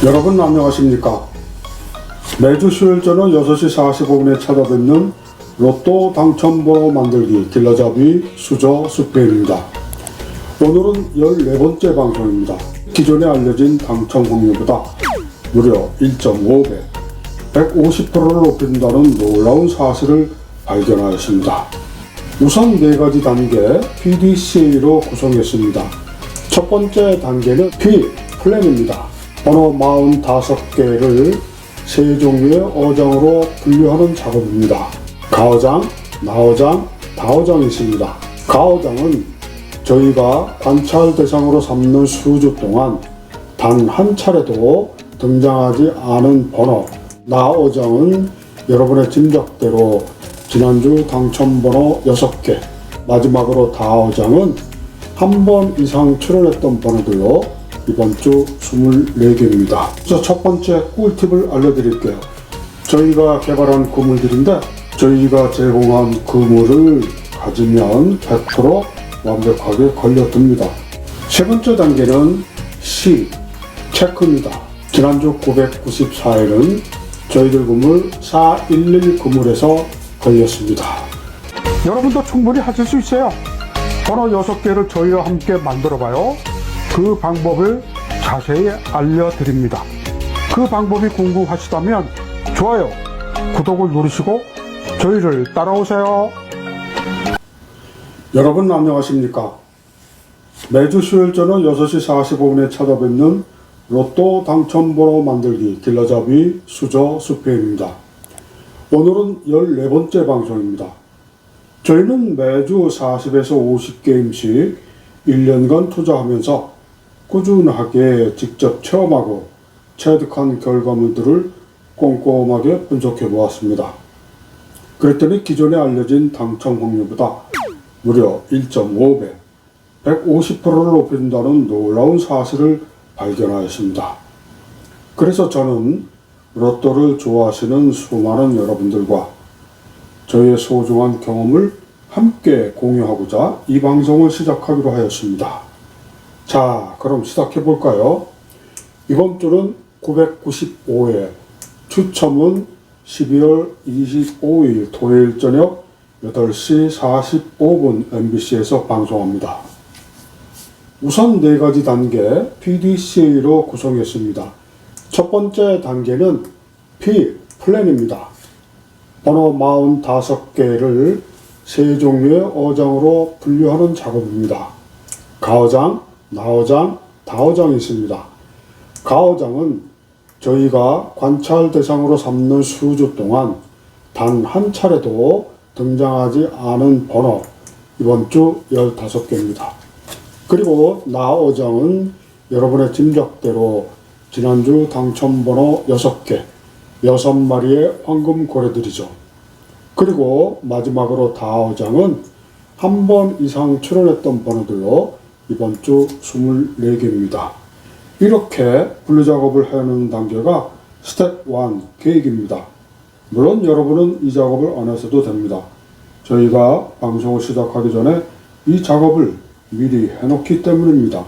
여러분 안녕하십니까? 매주 수요일 저녁 6시 45분에 찾아뵙는 로또 당첨번호 만들기 길라잡이 수저 수배입니다. 오늘은 14번째 방송입니다. 기존에 알려진 당첨 확률보다 무려 1.5배, 150%를 높인다는 놀라운 사실을 발견하였습니다. 우선 4가지 단계 PDCA로 구성했습니다. 첫 번째 단계는 P 플랜입니다. 번호 45개를 세 종류의 어장으로 분류하는 작업입니다. 가어장, 나어장, 다어장이 있습니다. 가어장은 저희가 관찰 대상으로 삼는 수주 동안 단 한 차례도 등장하지 않은 번호, 나어장은 여러분의 짐작대로 지난주 당첨번호 6개, 마지막으로 다어장은 한 번 이상 출연했던 번호들로 이번 주 24개입니다. 첫 번째 꿀팁을 알려드릴게요. 저희가 개발한 그물들인데 저희가 제공한 그물을 가지면 100% 완벽하게 걸려듭니다. 세 번째 단계는 C, 체크입니다. 지난주 994일은 저희들 그물 411 그물에서 걸렸습니다. 여러분도 충분히 하실 수 있어요. 번호 6개를 저희와 함께 만들어봐요. 그 방법을 자세히 알려드립니다. 그 방법이 궁금하시다면 좋아요, 구독을 누르시고 저희를 따라오세요. 여러분 안녕하십니까? 매주 수요일 저녁 6시 45분에 찾아뵙는 로또 당첨번호 만들기 길라잡이 수저 수배입니다. 오늘은 14번째 방송입니다. 저희는 매주 40에서 50게임씩 1년간 투자하면서 꾸준하게 직접 체험하고 체득한 결과물들을 꼼꼼하게 분석해 보았습니다. 그랬더니 기존에 알려진 당첨 확률보다 무려 1.5배, 150%를 높인다는 놀라운 사실을 발견하였습니다. 그래서 저는 로또를 좋아하시는 수많은 여러분들과 저희의 소중한 경험을 함께 공유하고자 이 방송을 시작하기로 하였습니다. 자, 그럼 시작해 볼까요? 이번 주는 995회, 추첨은 12월 25일 토요일 저녁 8시 45분 MBC에서 방송합니다. 우선 4가지 단계 PDCA로 구성했습니다. 첫 번째 단계는 P 플랜입니다. 번호 45개를 세 종류의 어장으로 분류하는 작업입니다. 가어장, 나어장, 다어장이 있습니다. 가어장은 저희가 관찰 대상으로 삼는 수주 동안 단 한 차례도 등장하지 않은 번호, 이번 주 15개입니다. 그리고 나어장은 여러분의 짐작대로 지난주 당첨번호 6개, 6마리의 황금 고래들이죠. 그리고 마지막으로 다어장은 한 번 이상 출연했던 번호들로 이번 주 24개입니다. 이렇게 분류 작업을 해놓는 단계가 스텝 1 계획입니다. 물론 여러분은 이 작업을 안 하셔도 됩니다. 저희가 방송을 시작하기 전에 이 작업을 미리 해놓기 때문입니다.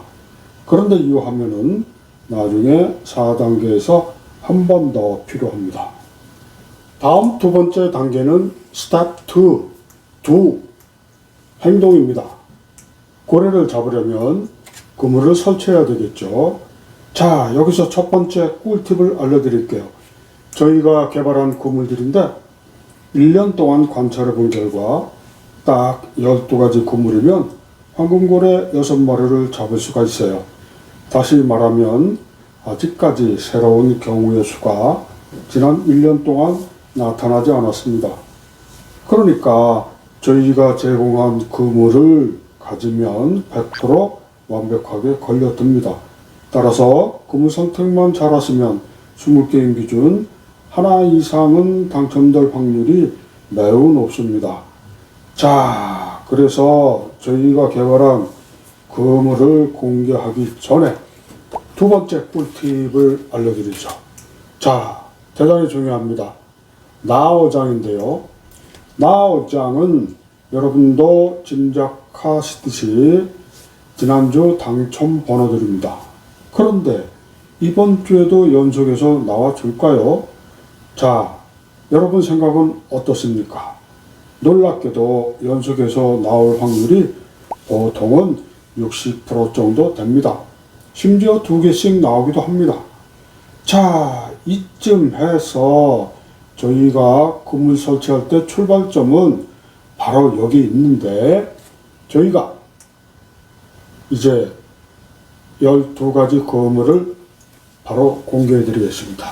그런데 이 화면은 나중에 4단계에서 한 번 더 필요합니다. 다음 두 번째 단계는 스텝 2 행동입니다. 고래를 잡으려면 그물을 설치해야 되겠죠. 자, 여기서 첫 번째 꿀팁을 알려드릴게요. 저희가 개발한 그물들인데 1년 동안 관찰해 본 결과 딱 12가지 그물이면 황금고래 6마리를 잡을 수가 있어요. 다시 말하면 아직까지 새로운 경우의 수가 지난 1년 동안 나타나지 않았습니다. 그러니까 저희가 제공한 그물을 가지면 100% 완벽하게 걸려듭니다. 따라서 그물 선택만 잘하시면 20게임 기준 하나 이상은 당첨될 확률이 매우 높습니다. 자, 그래서 저희가 개발한 그물을 공개하기 전에 두 번째 꿀팁을 알려드리죠. 자, 대단히 중요합니다. 나어장인데요. 나어장은 여러분도 짐작하시듯이 지난주 당첨 번호들입니다. 그런데 이번 주에도 연속해서 나와줄까요? 자, 여러분 생각은 어떻습니까? 놀랍게도 연속해서 나올 확률이 보통은 60% 정도 됩니다. 심지어 2개씩 나오기도 합니다. 자, 이쯤 해서 저희가 그물 설치할 때 출발점은 바로 여기 있는데 저희가 이제 12가지 그물을 바로 공개해 드리겠습니다.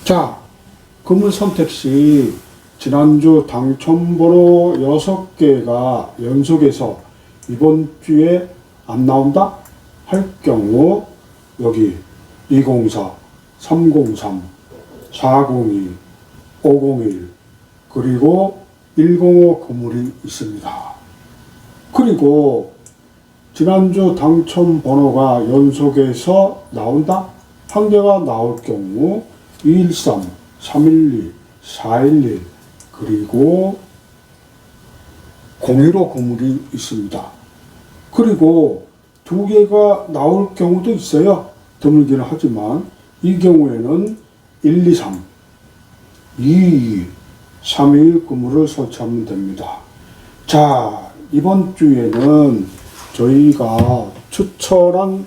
자, 그물 선택 시 지난주 당첨번호 6개가 연속해서 이번 주에 안 나온다 할 경우 여기 204, 303, 402, 501 그리고 105 그물이 있습니다. 그리고 지난주 당첨 번호가 연속해서 나온다 한 개가 나올 경우 213, 312, 411 그리고 015 그물이 있습니다. 그리고 2개가 나올 경우도 있어요. 드물기는 하지만 이 경우에는 123, 222, 321 그물을 설치하면 됩니다. 자, 이번 주에는 저희가 추천한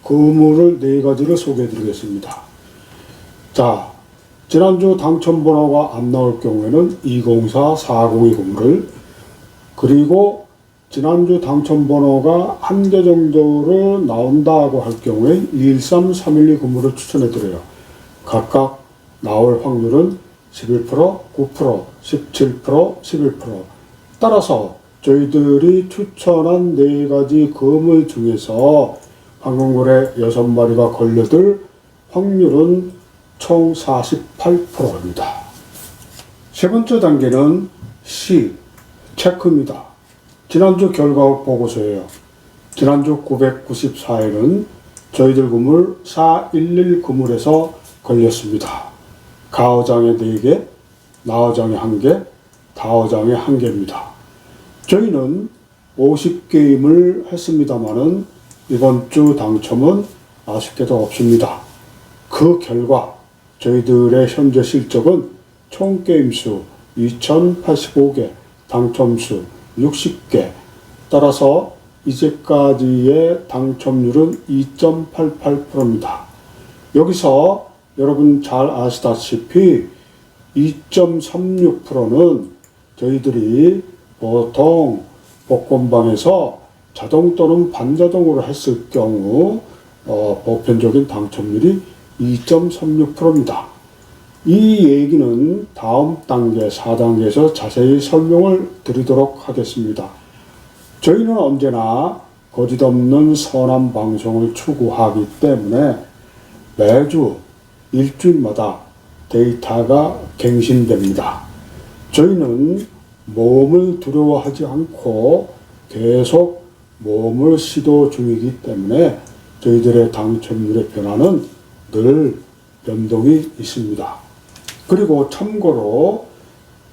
그물을 4가지를 소개해 드리겠습니다. 자, 지난주 당첨번호가 안 나올 경우에는 204, 402 그물을, 그리고 지난주 당첨번호가 1개 정도를 나온다고 할 경우에 213, 312 그물을 추천해 드려요. 각각 나올 확률은 11%, 9%, 17%, 11%. 따라서 저희들이 추천한 4가지 그물 중에서 황금고래 6마리가 걸려들 확률은 총 48%입니다. 세 번째 단계는 C, 체크입니다. 지난주 결과 보고서예요. 지난주 994회는 저희들 그물 411 그물에서 걸렸습니다. 가어장에 4개, 나어장에 1개, 다어장에 1개입니다. 저희는 50게임을 했습니다마는 이번 주 당첨은 아쉽게도 없습니다. 그 결과 저희들의 현재 실적은 총 게임수 2085개, 당첨수 60개, 따라서 이제까지의 당첨률은 2.88%입니다. 여기서 여러분 잘 아시다시피 2.36%는 저희들이 보통 복권방에서 자동 또는 반자동으로 했을 경우 보편적인 당첨률이 2.36%입니다. 이 얘기는 다음 단계 4단계에서 자세히 설명을 드리도록 하겠습니다. 저희는 언제나 거짓없는 선한 방송을 추구하기 때문에 매주 일주일마다 데이터가 갱신됩니다. 저희는 모험을 두려워하지 않고 계속 모험을 시도 중이기 때문에 저희들의 당첨률의 변화는 늘 변동이 있습니다. 그리고 참고로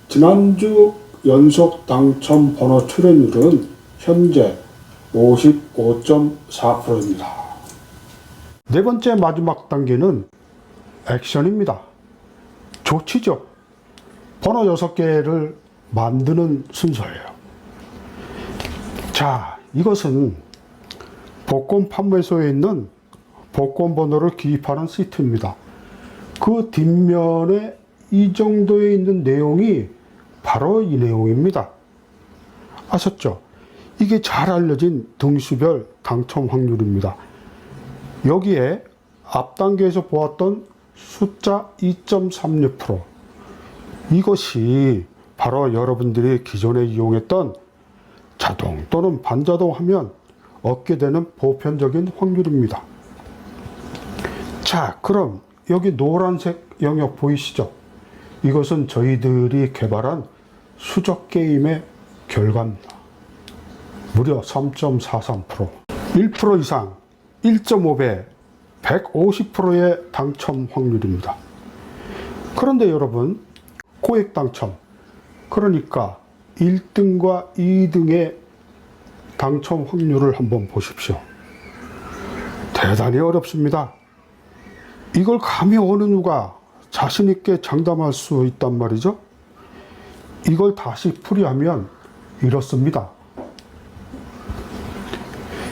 지난주 연속 당첨 번호 출연율은 현재 55.4%입니다. 네 번째 마지막 단계는 액션입니다. 조치죠. 번호 6개를 만드는 순서예요. 자, 이것은 복권 판매소에 있는 복권 번호를 기입하는 시트입니다. 그 뒷면에 이 정도에 있는 내용이 바로 이 내용입니다. 아셨죠? 이게 잘 알려진 등수별 당첨 확률입니다. 여기에 앞 단계에서 보았던 숫자 2.36%, 이것이 바로 여러분들이 기존에 이용했던 자동 또는 반자동 하면 얻게 되는 보편적인 확률입니다. 자, 그럼 여기 노란색 영역 보이시죠? 이것은 저희들이 개발한 수적 게임의 결과입니다. 무려 3.43%, 1% 이상 1.5배 150%의 당첨 확률입니다. 그런데 여러분, 고액 당첨, 그러니까 1등과 2등의 당첨 확률을 한번 보십시오. 대단히 어렵습니다. 이걸 감히 어느 누가 자신있게 장담할 수 있단 말이죠. 이걸 다시 풀이하면 이렇습니다.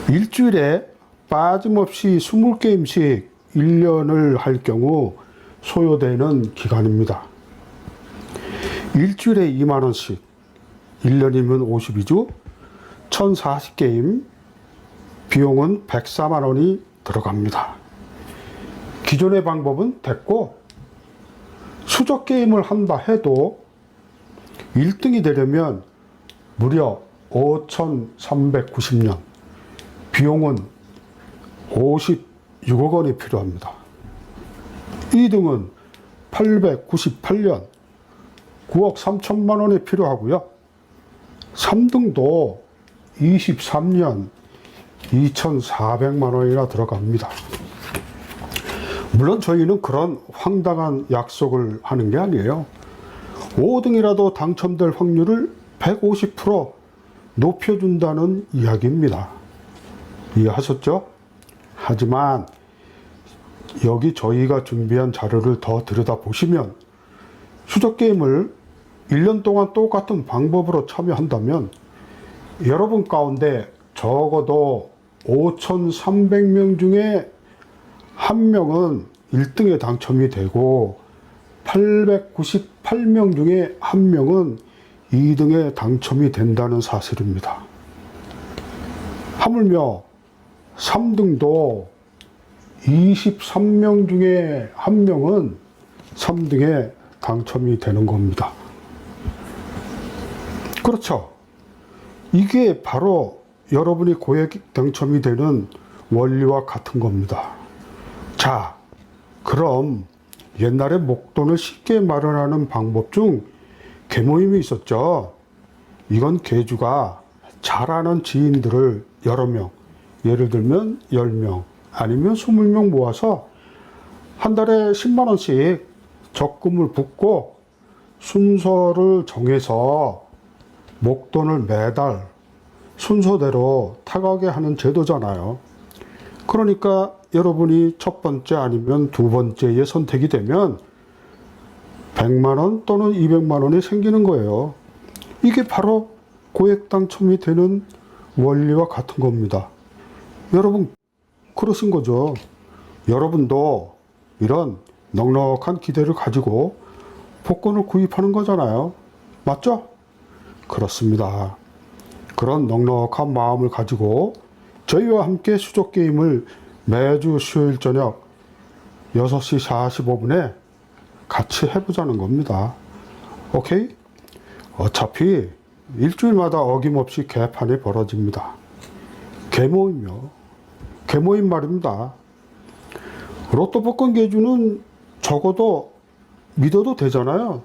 일주일에 빠짐없이 20게임씩 1년을 할 경우 소요되는 기간입니다. 일주일에 2만원씩, 1년이면 52주, 1040게임, 비용은 104만원이 들어갑니다. 기존의 방법은 됐고, 수적 게임을 한다 해도 1등이 되려면 무려 5,390년, 비용은 56억 원이 필요합니다. 2등은 898년, 9억 3천만 원이 필요하고요. 3등도 23년, 2,400만 원이나 들어갑니다. 물론 저희는 그런 황당한 약속을 하는 게 아니에요. 5등이라도 당첨될 확률을 150% 높여준다는 이야기입니다. 이해하셨죠? 하지만 여기 저희가 준비한 자료를 더 들여다보시면 수적 게임을 1년 동안 똑같은 방법으로 참여한다면 여러분 가운데 적어도 5,300명 중에 한 명은 1등에 당첨이 되고 898명 중에 한 명은 2등에 당첨이 된다는 사실입니다. 하물며 3등도 23명 중에 한 명은 3등에 당첨이 되는 겁니다. 그렇죠. 이게 바로 여러분이 고액 당첨이 되는 원리와 같은 겁니다. 자, 그럼 옛날에 목돈을 쉽게 마련하는 방법 중 계모임이 있었죠. 이건 계주가 잘 아는 지인들을 여러 명, 예를 들면 10명 아니면 20명 모아서 한 달에 10만 원씩 적금을 붓고 순서를 정해서 목돈을 매달 순서대로 타가게 하는 제도잖아요. 그러니까 여러분이 첫 번째 아니면 두 번째에 선택이 되면 100만 원 또는 200만 원이 생기는 거예요. 이게 바로 고액 당첨이 되는 원리와 같은 겁니다. 여러분 그러신 거죠. 여러분도 이런 넉넉한 기대를 가지고 복권을 구입하는 거잖아요. 맞죠? 그렇습니다. 그런 넉넉한 마음을 가지고 저희와 함께 수적 게임을 매주 수요일 저녁 6시 45분에 같이 해보자는 겁니다. 오케이? 어차피 일주일마다 어김없이 개판이 벌어집니다. 개모임이요. 개모임 말입니다. 로또 복권 계주는 적어도 믿어도 되잖아요.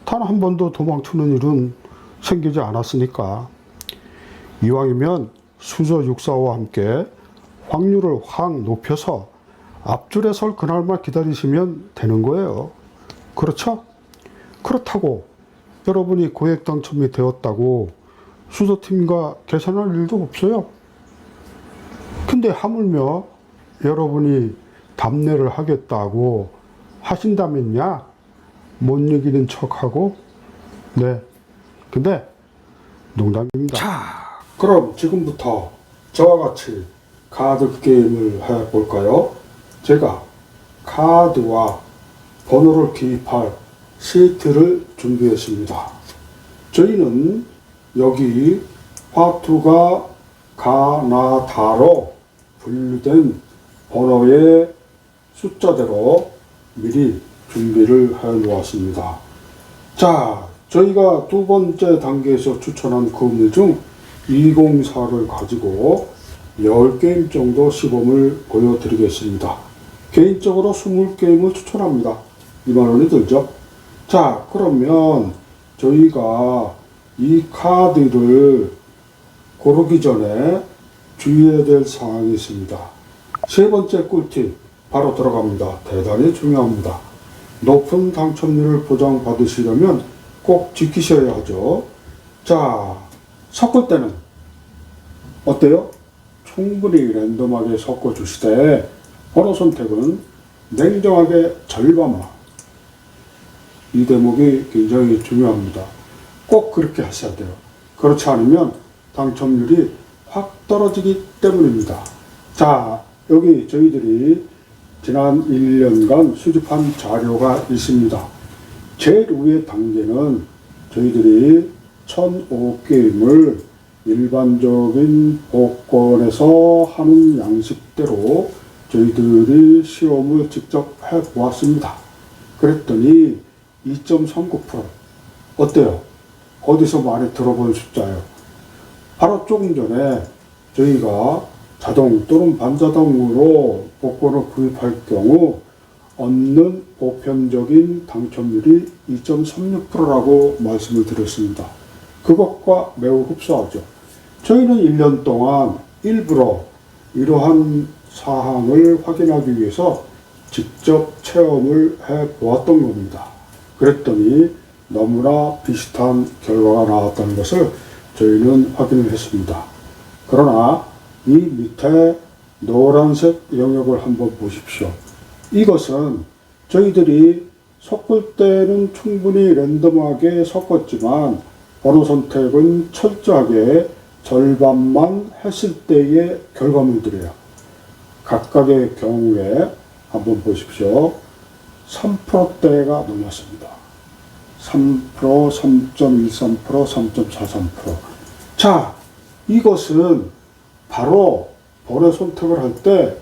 단 한 번도 도망치는 일은 생기지 않았으니까. 이왕이면 수저 64와 함께 확률을 확 높여서 앞줄에 설 그날만 기다리시면 되는 거예요. 그렇죠? 그렇다고 여러분이 고액 당첨이 되었다고 수저팀과 계산할 일도 없어요. 근데 하물며 여러분이 답례를 하겠다고 하신다면야 못 이기는 척하고. 네, 근데 농담입니다. 자, 그럼 지금부터 저와 같이 카드 게임을 해볼까요? 제가 카드와 번호를 기입할 시트를 준비했습니다. 저희는 여기 화투가 가나다로 분류된 번호의 숫자대로 미리 준비를 해 놓았습니다. 자, 저희가 두 번째 단계에서 추천한 금일 중 204를 가지고 10게임 정도 시범을 보여드리겠습니다. 개인적으로 20게임을 추천합니다. 2만원이 들죠? 자, 그러면 저희가 이 카드를 고르기 전에 주의해야 될 사항이 있습니다. 세 번째 꿀팁 바로 들어갑니다. 대단히 중요합니다. 높은 당첨률을 보장받으시려면 꼭 지키셔야 하죠. 자, 섞을 때는 어때요? 충분히 랜덤하게 섞어 주시되 번호 선택은 냉정하게 절반만. 이 대목이 굉장히 중요합니다. 꼭 그렇게 하셔야 돼요. 그렇지 않으면 당첨률이 확 떨어지기 때문입니다. 자, 여기 저희들이 지난 1년간 수집한 자료가 있습니다. 제일 위의 단계는 저희들이 1005게임을 일반적인 복권에서 하는 양식대로 저희들이 시험을 직접 해보았습니다. 그랬더니 2.39%. 어때요? 어디서 많이 들어본 숫자예요. 바로 조금 전에 저희가 자동 또는 반자동으로 복권을 구입할 경우 얻는 보편적인 당첨률이 2.36%라고 말씀을 드렸습니다. 그것과 매우 흡사하죠. 저희는 1년 동안 일부러 이러한 사항을 확인하기 위해서 직접 체험을 해 보았던 겁니다. 그랬더니 너무나 비슷한 결과가 나왔다는 것을 저희는 확인을 했습니다. 그러나 이 밑에 노란색 영역을 한번 보십시오. 이것은 저희들이 섞을 때는 충분히 랜덤하게 섞었지만 번호 선택은 철저하게 절반만 했을 때의 결과물들이에요. 각각의 경우에 한번 보십시오. 3%대가 넘었습니다. 3%, 3.13%, 3.43%. 자, 이것은 바로 번호 선택을 할 때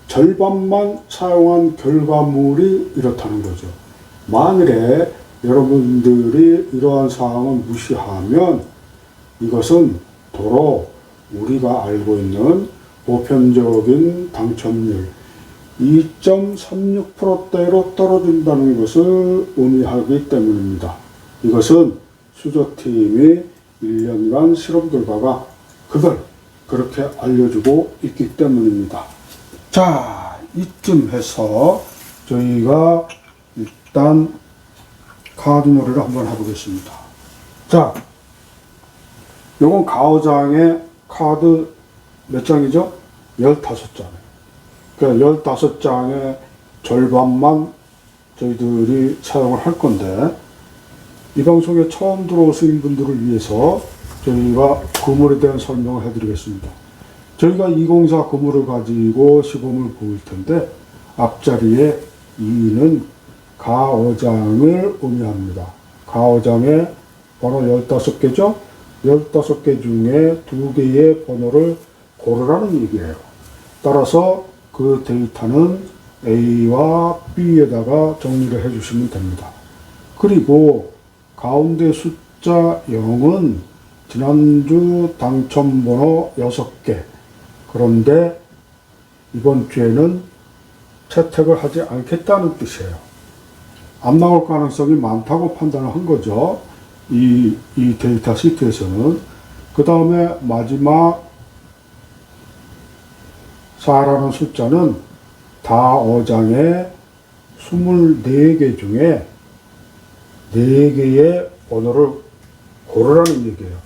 절반만 사용한 결과물이 이렇다는 거죠. 만일에 여러분들이 이러한 사항을 무시하면 이것은 도로 우리가 알고 있는 보편적인 당첨률 2.36%대로 떨어진다는 것을 의미하기 때문입니다. 이것은 수저팀의 1년간 실험 결과가 그걸 그렇게 알려주고 있기 때문입니다. 자, 이쯤 해서 저희가 일단 카드 놀이를 한번 해보겠습니다. 자, 요건 가오장의 카드 몇 장이죠? 15장. 그러니까 15장의 절반만 저희들이 사용을 할 건데, 이 방송에 처음 들어오신 분들을 위해서 저희가 그물에 대한 설명을 해드리겠습니다. 저희가 204 그물을 가지고 시범을 보일 텐데, 앞자리에 2는 가어장을 의미합니다. 가어장에 번호 15개죠? 15개 중에 2개의 번호를 고르라는 얘기예요. 따라서 그 데이터는 A와 B에다가 정리를 해주시면 됩니다. 그리고 가운데 숫자 0은 지난주 당첨번호 6개. 그런데 이번 주에는 채택을 하지 않겠다는 뜻이에요. 안 나올 가능성이 많다고 판단을 한 거죠. 이 데이터 시트에서는. 그 다음에 마지막 4라는 숫자는 다어장의 24개 중에 4개의 번호를 고르라는 얘기예요.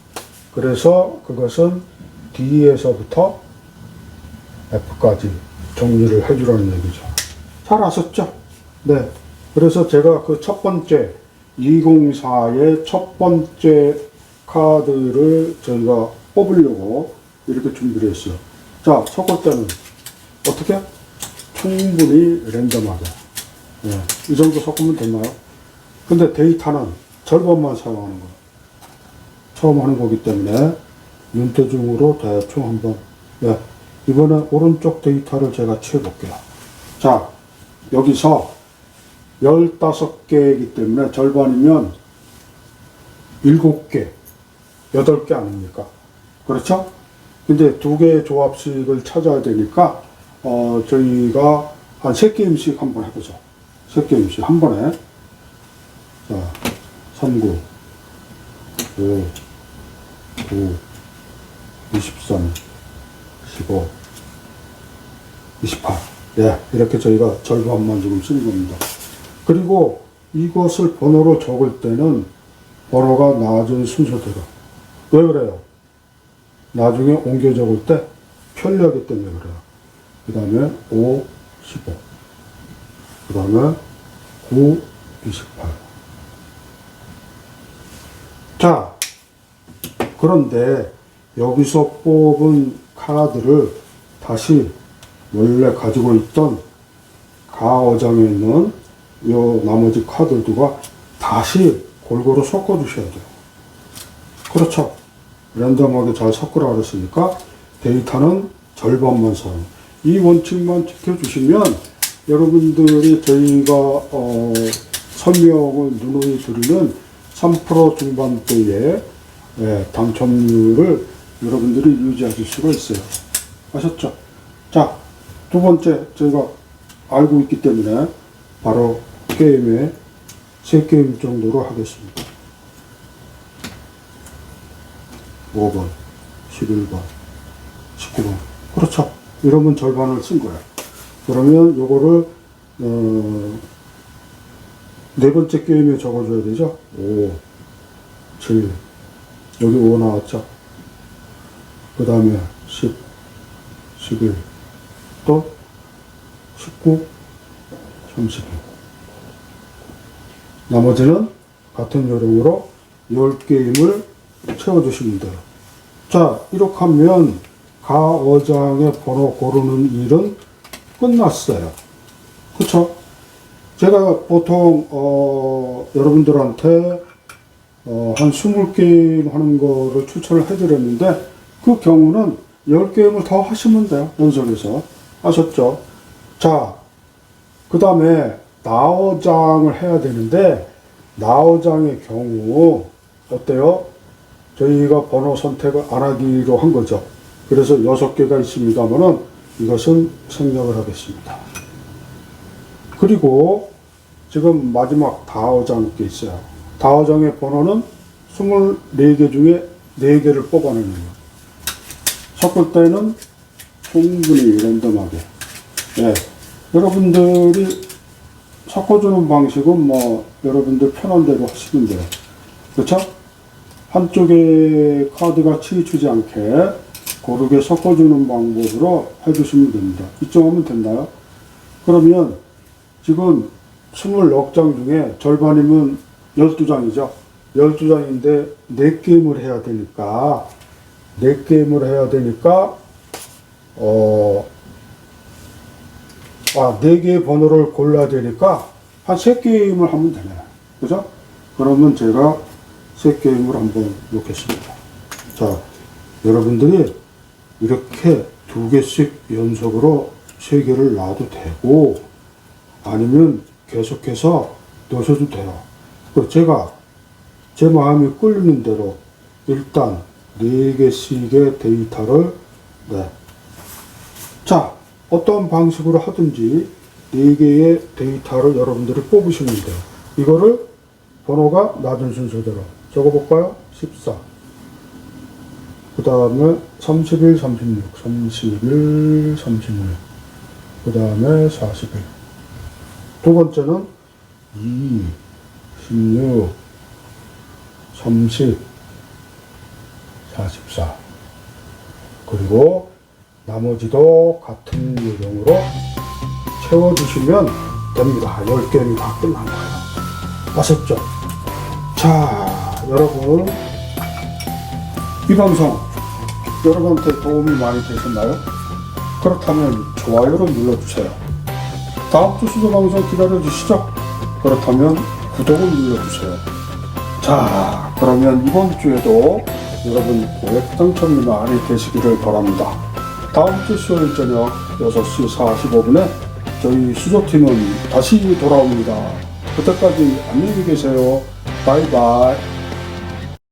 그래서 그것은 D에서부터 F까지 정리를 해주라는 얘기죠. 잘 아셨죠? 네. 그래서 제가 그 첫 번째 204의 첫 번째 카드를 저희가 뽑으려고 이렇게 준비를 했어요. 자, 섞을 때는 어떻게? 충분히 랜덤하게. 네. 이 정도 섞으면 되나요? 근데 데이터는 절반만 사용하는 거예요. 처음 하는 거기 때문에 윤태중으로 대충 한번, 네. 이번에 오른쪽 데이터를 제가 치워볼게요. 자, 여기서 15개이기 때문에 절반이면 7개, 8개 아닙니까? 그렇죠? 근데 2개의 조합식을 찾아야 되니까, 저희가 한 3게임씩 한번 해보죠. 3게임씩 한 번에. 자, 39, 5, 9, 23, 15, 28. 예, 이렇게 저희가 절반만 지금 쓰는 겁니다. 그리고 이것을 번호로 적을 때는 번호가 낮은 순서대로. 왜 그래요? 나중에 옮겨 적을 때 편리하기 때문에 그래요. 그 다음에 5, 15. 그 다음에 9, 28. 자, 그런데 여기서 뽑은 카드를 다시 원래 가지고 있던 가어장에 있는 요 나머지 카드들과 다시 골고루 섞어 주셔야 돼요. 그렇죠? 랜덤하게 잘 섞으라 그랬으니까 데이터는 절반만 사용. 이 원칙만 지켜주시면 여러분들이 저희가 설명을 누누이 드리는 3% 중반대의 당첨률을 여러분들이 유지하실 수가 있어요. 아셨죠? 자, 두 번째 저희가 알고 있기 때문에 바로 게임에 3게임 정도로 하겠습니다. 5번, 11번, 19번. 그렇죠. 이러면 절반을 쓴 거야. 그러면 요거를 네 번째 게임에 적어줘야 되죠. 5, 7, 여기 5 나왔죠. 그 다음에 10, 11, 또 19, 32. 나머지는 같은 요령으로 10게임을 채워주시면 돼요. 자, 이렇게 하면 가어장의 번호 고르는 일은 끝났어요. 그쵸? 제가 보통 여러분들한테 한 20게임 하는 거를 추천을 해드렸는데 그 경우는 10게임을 더 하시면 돼요. 연속해서. 아셨죠? 자, 그 다음에 나어장을 해야 되는데 나어장의 경우 어때요? 저희가 번호 선택을 안 하기로 한 거죠. 그래서 6개가 있습니다만은 이것은 생략을 하겠습니다. 그리고 지금 마지막 다어장 게 있어요. 다어장의 번호는 24개 중에 4개를 뽑아내는 거예요. 섞을 때는 충분히 랜덤하게. 네. 여러분들이 섞어주는 방식은 뭐 여러분들 편한 대로 하시면 돼요. 그렇죠? 한쪽에 카드가 치우치지 않게 고르게 섞어주는 방법으로 해주시면 됩니다. 이쪽 하면 됐나요? 그러면 지금 20장 중에 절반이면 12장이죠. 12장인데 4게임을 해야 되니까 4게임을 해야 되니까 4개의 번호를 골라야 되니까 한 3게임을 하면 되네요. 그죠? 그러면 제가 3게임을 한번 놓겠습니다. 자, 여러분들이 이렇게 2개씩 연속으로 3개를 놔도 되고 아니면 계속해서 넣으셔도 돼요. 제가 제 마음이 끌리는 대로 일단 4개씩의 데이터를 자, 어떤 방식으로 하든지 4개의 데이터를 여러분들이 뽑으시면 돼요. 이거를 번호가 낮은 순서대로 적어볼까요? 14. 그 다음에 31, 36, 31, 36. 그 다음에 41. 두 번째는 2, 16, 30, 44. 그리고 나머지도 같은 요령으로 채워주시면 됩니다. 10개는 다 끝난 거예요. 아셨죠? 자, 여러분. 이 방송 여러분한테 도움이 많이 되셨나요? 그렇다면 좋아요를 눌러주세요. 다음 주 수조 방송 기다려주시죠? 그렇다면 구독을 눌러주세요. 자, 그러면 이번 주에도 여러분 고액 당첨이 많이 되시기를 바랍니다. 다음 주 수요일 저녁 6시 45분에 저희 수조팀은 다시 돌아옵니다. 그때까지 안녕히 계세요. 바이바이.